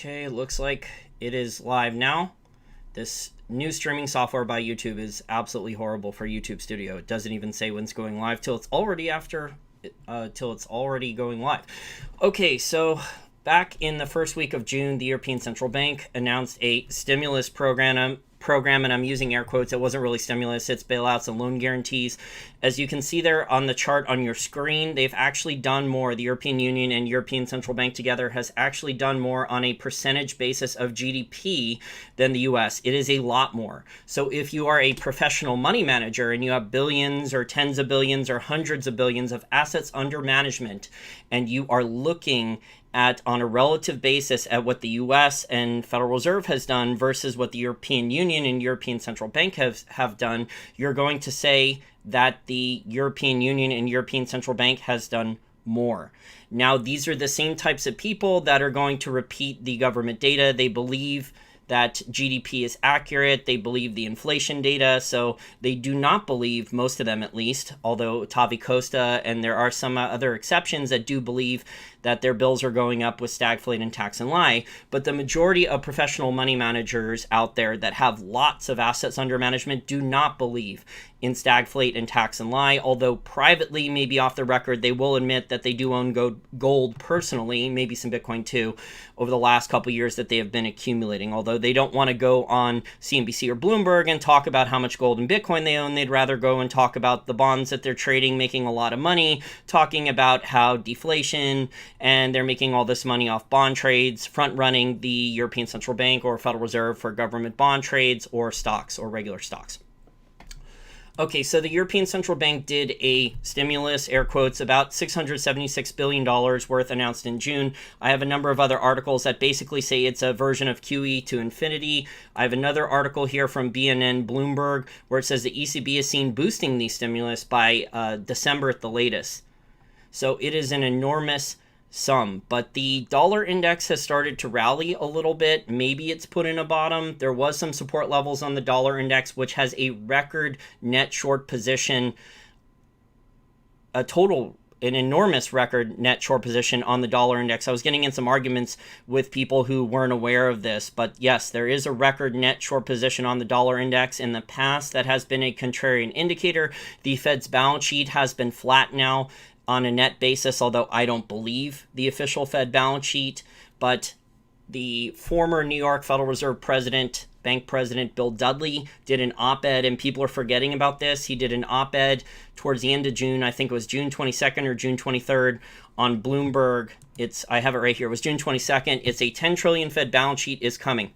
Okay, looks like it is live now. This new streaming software by YouTube is absolutely horrible for YouTube Studio. It doesn't even say when it's going live till it's already going live. Okay, so back in the first week of June, the European Central Bank announced a stimulus program, and I'm using air quotes. It wasn't really stimulus, it's bailouts and loan guarantees. As you can see there on the chart on your screen, they've actually done more. The European Union and European Central Bank together has actually done more on a percentage basis of GDP than the US. It is a lot more. So if you are a professional money manager and you have billions or tens of billions or hundreds of billions of assets under management, and you are looking at on a relative basis at what the US and Federal Reserve has done versus what the European Union and European Central Bank have done, you're going to say that the European Union and European Central Bank has done more. Now, these are the same types of people that are going to repeat the government data. They believe that GDP is accurate. They believe the inflation data. So they do not believe, most of them at least, although Tavi Costa and there are some other exceptions that do believe that their bills are going up with stagflate and tax and lie. But the majority of professional money managers out there that have lots of assets under management do not believe in stagflate and tax and lie, although privately, maybe off the record, they will admit that they do own gold personally, maybe some Bitcoin too, over the last couple of years that they have been accumulating. Although they don't want to go on CNBC or Bloomberg and talk about how much gold and Bitcoin they own, they'd rather go and talk about the bonds that they're trading, making a lot of money, talking about how deflation, and they're making all this money off bond trades, front-running the European Central Bank or Federal Reserve for government bond trades or stocks or regular stocks. Okay, so the European Central Bank did a stimulus, air quotes, about $676 billion worth announced in June. I have a number of other articles that basically say it's a version of QE to infinity. I have another article here from BNN Bloomberg where it says the ECB is seen boosting the stimulus by December at the latest. So it is an enormous sum, but the dollar index has started to rally a little bit. Maybe it's put in a bottom. There was some support levels on the dollar index, which has a record net short position, an enormous record net short position on the dollar index. I was getting in some arguments with people who weren't aware of this, but yes, there is a record net short position on the dollar index. In the past, that has been a contrarian indicator. The Fed's balance sheet has been flat now on a net basis, although I don't believe the official Fed balance sheet. But the former New York Federal Reserve bank president Bill Dudley did an op-ed, and people are forgetting about this. He did an op-ed towards the end of June, I think it was June 22nd or June 23rd on Bloomberg. I have it right here. It was June 22nd. It's a 10 trillion Fed balance sheet is coming.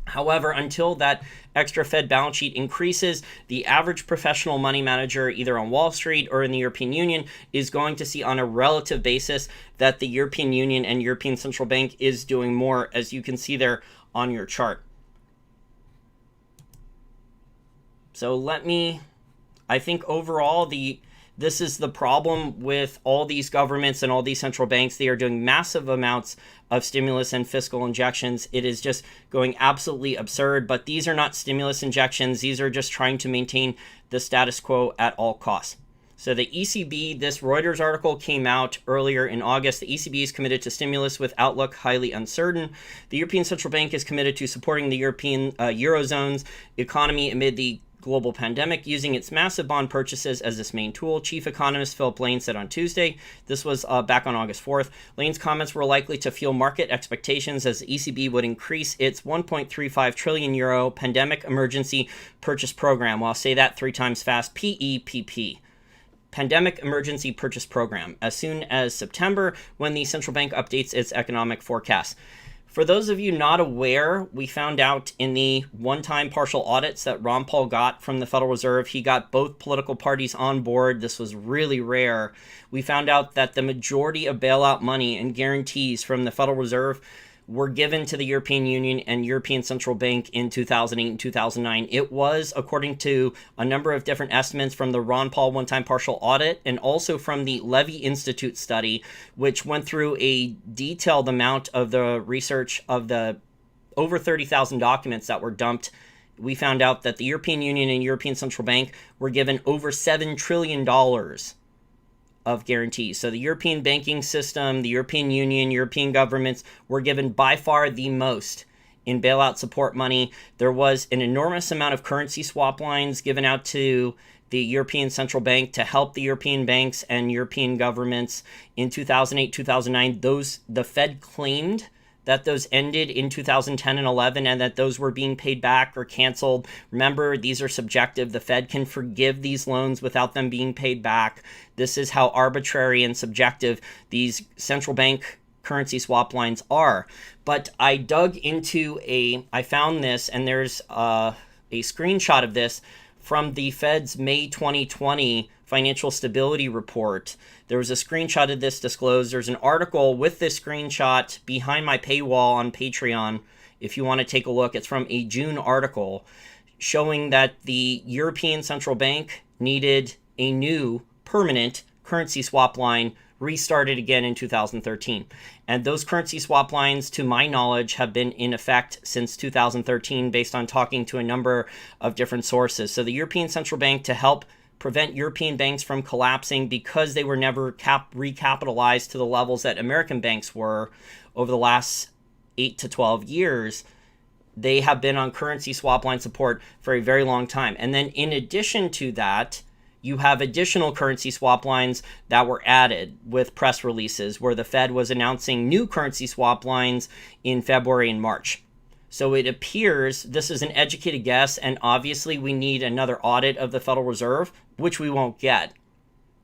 However, until that extra Fed balance sheet increases, the average professional money manager, either on Wall Street or in the European Union, is going to see on a relative basis that the European Union and European Central Bank is doing more, as you can see there on your chart. So I think overall, this is the problem with all these governments and all these central banks. They are doing massive amounts of stimulus and fiscal injections. It is just going absolutely absurd, but these are not stimulus injections. These are just trying to maintain the status quo at all costs. So the ECB, this Reuters article came out earlier in August. The ECB is committed to stimulus with outlook highly uncertain. The European Central Bank is committed to supporting the European Eurozone's economy amid the global pandemic, using its massive bond purchases as its main tool. Chief economist Philip Lane said on Tuesday. This was back on August 4th. Lane's comments were likely to fuel market expectations as the ECB would increase its 1.35 trillion euro pandemic emergency purchase program. Well, I'll say that 3 times fast. PEPP. Pandemic Emergency Purchase Program, as soon as September, when the central bank updates its economic forecast. For those of you not aware, we found out in the one-time partial audits that Ron Paul got from the Federal Reserve, he got both political parties on board. This was really rare. We found out that the majority of bailout money and guarantees from the Federal Reserve were given to the European Union and European Central Bank in 2008 and 2009. It was, according to a number of different estimates from the Ron Paul one-time partial audit and also from the Levy Institute study, which went through a detailed amount of the research of the over 30,000 documents that were dumped. We found out that the European Union and European Central Bank were given over $7 trillion of guarantees. So the European banking system, the European Union, European governments were given by far the most in bailout support money. There was an enormous amount of currency swap lines given out to the European Central Bank to help the European banks and European governments in 2008, 2009. The Fed claimed that those ended in 2010 and 11 and that those were being paid back or canceled. Remember, these are subjective. The Fed can forgive these loans without them being paid back. This is how arbitrary and subjective these central bank currency swap lines are. But I dug into I found this, and there's a screenshot of this from the Fed's May 2020 financial stability report. There was a screenshot of this disclosed. There's an article with this screenshot behind my paywall on Patreon. If you want to take a look, it's from a June article showing that the European Central Bank needed a new permanent currency swap line restarted again in 2013. And those currency swap lines, to my knowledge, have been in effect since 2013 based on talking to a number of different sources. So the European Central Bank, to help prevent European banks from collapsing because they were never recapitalized to the levels that American banks were over the last 8 to 12 years, they have been on currency swap line support for a very long time. And then in addition to that, you have additional currency swap lines that were added with press releases where the Fed was announcing new currency swap lines in February and March. So it appears, this is an educated guess, and obviously we need another audit of the Federal Reserve, which we won't get.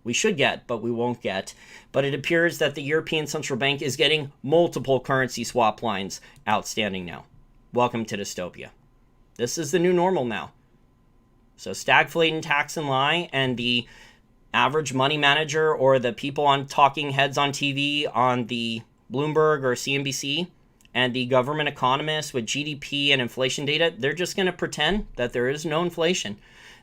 We should get, but we won't get. But it appears that the European Central Bank is getting multiple currency swap lines outstanding now. Welcome to dystopia. This is the new normal now. So stagflate and tax and lie, and the average money manager or the people on talking heads on TV on the Bloomberg or CNBC and the government economists with GDP and inflation data, they're just going to pretend that there is no inflation.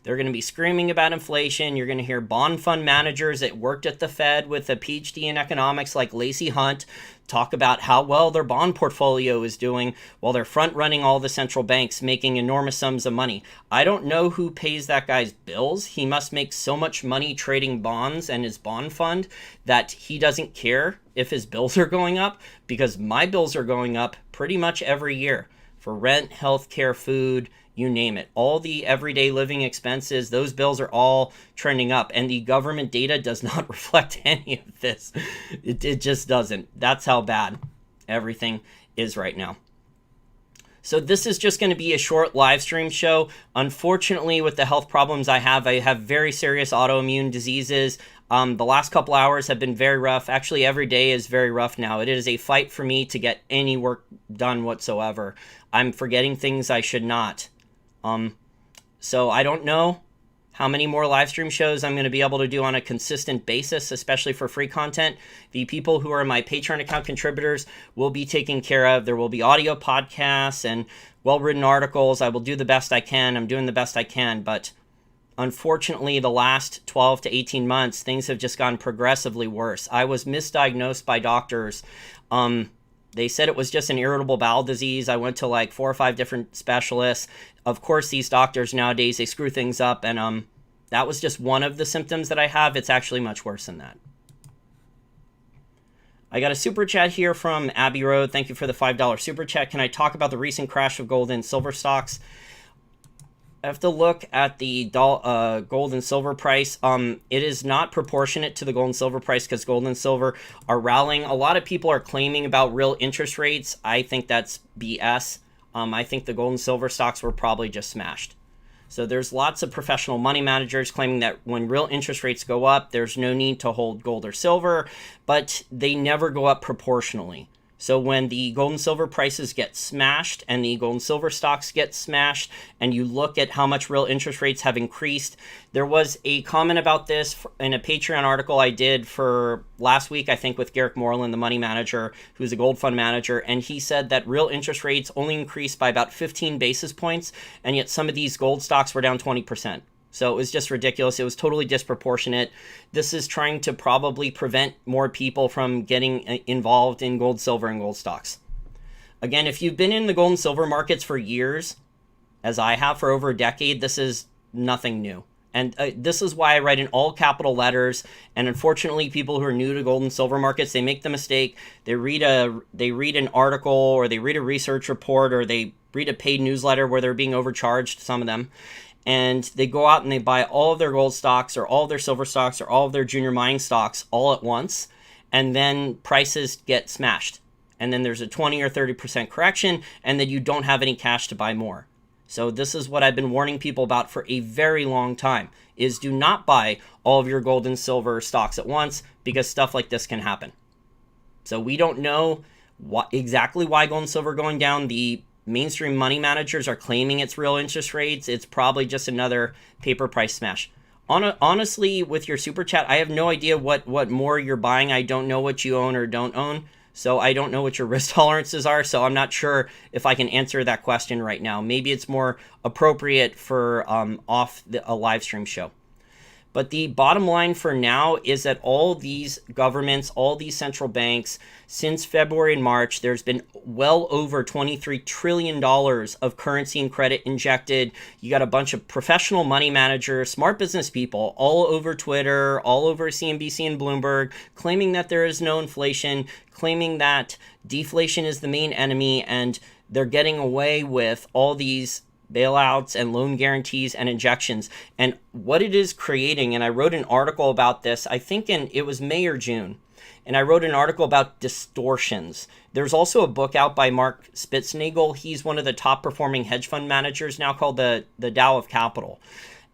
They're going to be screaming about inflation. You're going to hear bond fund managers that worked at the Fed with a PhD in economics like Lacey Hunt talk about how well their bond portfolio is doing while they're front running all the central banks, making enormous sums of money. I don't know who pays that guy's bills. He must make so much money trading bonds and his bond fund that he doesn't care if his bills are going up, because my bills are going up pretty much every year for rent, healthcare, food, you name it. All the everyday living expenses, those bills are all trending up, and the government data does not reflect any of this. It just doesn't. That's how bad everything is right now. So this is just going to be a short live stream show. Unfortunately, with the health problems I have very serious autoimmune diseases. The last couple hours have been very rough. Actually, every day is very rough now. It is a fight for me to get any work done whatsoever. I'm forgetting things I should not. So I don't know how many more live stream shows I'm going to be able to do on a consistent basis, especially for free content. The people who are my Patreon account contributors will be taken care of. There will be audio podcasts and well-written articles. I will do the best I can. I'm doing the best I can, but unfortunately, the last 12 to 18 months, things have just gotten progressively worse. I was misdiagnosed by doctors. They said it was just an irritable bowel disease. I went to like 4 or 5 different specialists. Of course, these doctors nowadays, they screw things up. And that was just one of the symptoms that I have. It's actually much worse than that. I got a super chat here from Abbey Road. Thank you for the $5 super chat. Can I talk about the recent crash of gold and silver stocks? I have to look at the gold and silver price. It is not proportionate to the gold and silver price because gold and silver are rallying. A lot of people are claiming about real interest rates. I think that's BS. I think the gold and silver stocks were probably just smashed. So there's lots of professional money managers claiming that when real interest rates go up, there's no need to hold gold or silver, but they never go up proportionally. So when the gold and silver prices get smashed and the gold and silver stocks get smashed, and you look at how much real interest rates have increased, there was a comment about this in a Patreon article I did for last week, I think, with Garrick Moreland, the money manager, who's a gold fund manager, and he said that real interest rates only increased by about 15 basis points, and yet some of these gold stocks were down 20%. So it was just ridiculous. It was totally disproportionate. This is trying to probably prevent more people from getting involved in gold, silver, and gold stocks. Again, if you've been in the gold and silver markets for years, as I have for over a decade, this is nothing new. And this is why I write in all capital letters. And unfortunately, people who are new to gold and silver markets, they make the mistake. They read an article, or they read a research report, or they read a paid newsletter where they're being overcharged, some of them. And they go out and they buy all of their gold stocks, or all of their silver stocks, or all of their junior mining stocks all at once. And then prices get smashed. And then there's a 20 or 30% correction, and then you don't have any cash to buy more. So this is what I've been warning people about for a very long time, is do not buy all of your gold and silver stocks at once, because stuff like this can happen. So we don't know exactly why gold and silver are going down. The mainstream money managers are claiming it's real interest rates. It's probably just another paper price smash. Honestly, with your super chat, I have no idea what more you're buying. I don't know what you own or don't own. So I don't know what your risk tolerances are, so I'm not sure if I can answer that question right now. Maybe it's more appropriate for a live stream show. But the bottom line for now is that all these governments, all these central banks, since February and March, there's been well over $23 trillion of currency and credit injected. You got a bunch of professional money managers, smart business people all over Twitter, all over CNBC and Bloomberg, claiming that there is no inflation, claiming that deflation is the main enemy, and they're getting away with all these bailouts and loan guarantees and injections. And what it is creating, and I wrote an article about this, I think it was May or June, and I wrote an article about distortions. There's also a book out by Mark Spitznagel. He's one of the top performing hedge fund managers now, called the Tao of Capital.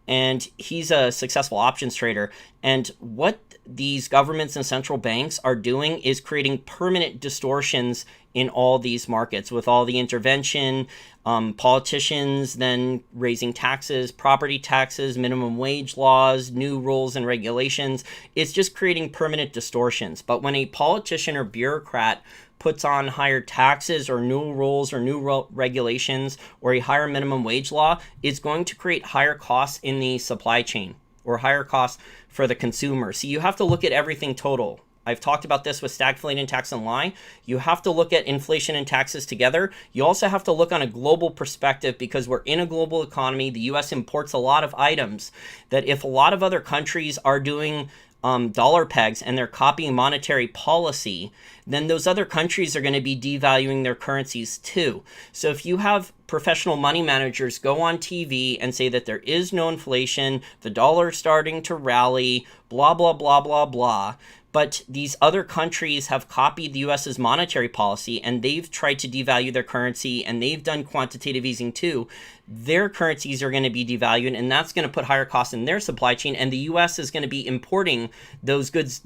And he's a successful options trader. And what these governments and central banks are doing is creating permanent distortions in all these markets with all the intervention, politicians then raising taxes, property taxes, minimum wage laws, new rules and regulations. It's just creating permanent distortions. But when a politician or bureaucrat puts on higher taxes or new rules or new regulations or a higher minimum wage law, it's going to create higher costs in the supply chain or higher costs for the consumer. So you have to look at everything total. I've talked about this with stagflation, tax, and lie. You have to look at inflation and taxes together. You also have to look on a global perspective, because we're in a global economy. The U.S. imports a lot of items that if a lot of other countries are doing dollar pegs and they're copying monetary policy, then those other countries are going to be devaluing their currencies too. So if you have professional money managers go on TV and say that there is no inflation, the dollar is starting to rally, blah, blah, blah, blah, blah, but these other countries have copied the US's monetary policy and they've tried to devalue their currency and they've done quantitative easing too, their currencies are going to be devalued, and that's going to put higher costs in their supply chain, and the US is going to be importing those goods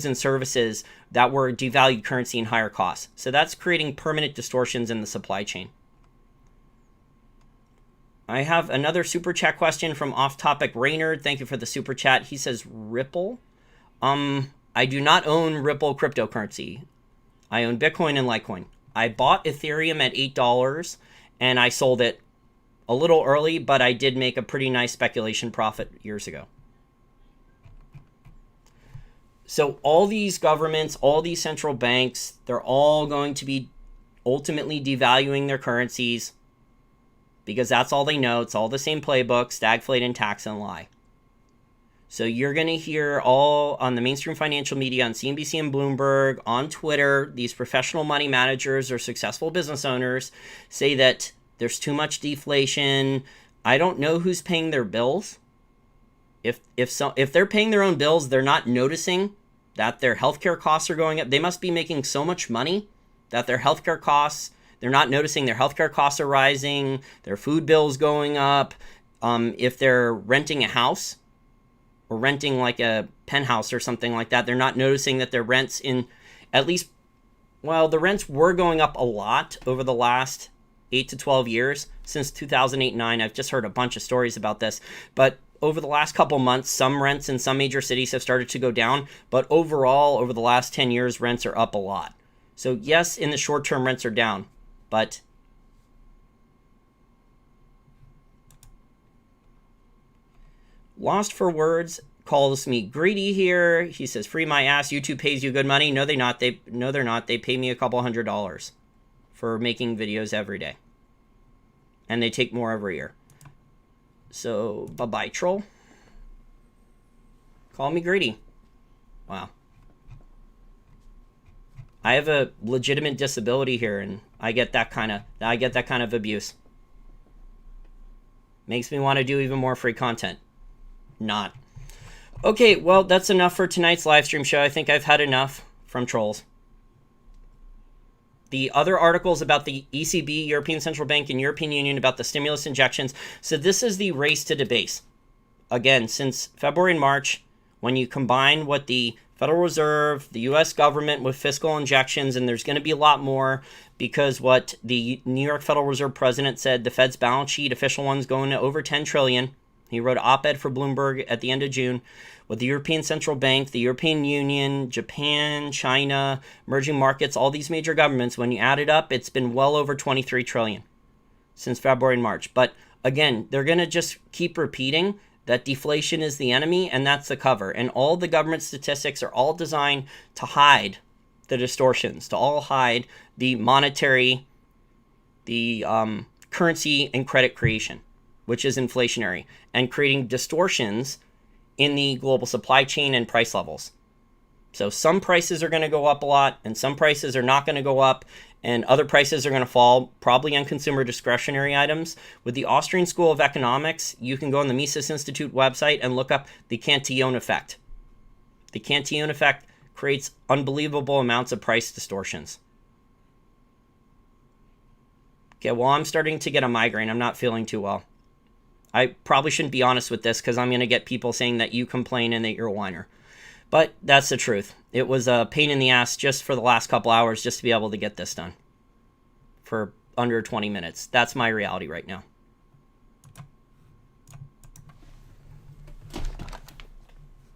and services that were devalued currency and higher costs. So that's creating permanent distortions in the supply chain. I have another super chat question from Off Topic Raynard. Thank you for the super chat. He says Ripple. I do not own Ripple cryptocurrency. I own Bitcoin and Litecoin. I bought Ethereum at $8 and I sold it a little early, but I did make a pretty nice speculation profit years ago. So all these governments, all these central banks, they're all going to be ultimately devaluing their currencies because that's all they know. It's all the same playbook, stagflate and tax and lie. So you're going to hear all on the mainstream financial media, on CNBC and Bloomberg, on Twitter, these professional money managers or successful business owners say that there's too much deflation. I don't know who's paying their bills. If they're paying their own bills, they're not noticing that their healthcare costs are going up. They must be making so much money that their healthcare costs, they're not noticing their healthcare costs are rising, their food bills going up. If they're renting a house or renting like a penthouse or something like that, they're not noticing that their rents the rents were going up a lot over the last 8 to 12 years since 2008-9. I've just heard a bunch of stories about this, but over the last couple months, some rents in some major cities have started to go down, but overall, over the last 10 years, rents are up a lot. So yes, in the short term, rents are down, but Lost for Words calls me greedy here. He says, free my ass, YouTube pays you good money. No, they're not. They pay me a couple $100 for making videos every day. And they take more every year. So, bye-bye, troll. Call me greedy. Wow. I have a legitimate disability here, and I get that kind of abuse. Makes me want to do even more free content. Not. Okay, well, that's enough for tonight's live stream show. I think I've had enough from trolls. The other articles about the ECB, European Central Bank, and European Union about the stimulus injections. So this is the race to debase. Again, since February and March, when you combine what the Federal Reserve, the U.S. government with fiscal injections, and there's going to be a lot more because what the New York Federal Reserve president said, the Fed's balance sheet, official ones, going to over $10 trillion. He wrote an op-ed for Bloomberg at the end of June. With the European Central Bank, the European Union, Japan, China, emerging markets, all these major governments, when you add it up, it's been well over $23 trillion since February and March. But again, they're going to just keep repeating that deflation is the enemy, and that's the cover. And all the government statistics are all designed to hide the distortions, to all hide the monetary, the currency and credit creation, which is inflationary, and creating distortions in the global supply chain and price levels. So some prices are going to go up a lot, and some prices are not going to go up, and other prices are going to fall, probably on consumer discretionary items. With the Austrian School of Economics, you can go on the Mises Institute website and look up the Cantillon effect. The Cantillon effect creates unbelievable amounts of price distortions. Okay, well, I'm starting to get a migraine. I'm not feeling too well. I probably shouldn't be honest with this because I'm going to get people saying that you complain and that you're a whiner. But that's the truth. It was a pain in the ass just for the last couple hours just to be able to get this done for under 20 minutes. That's my reality right now.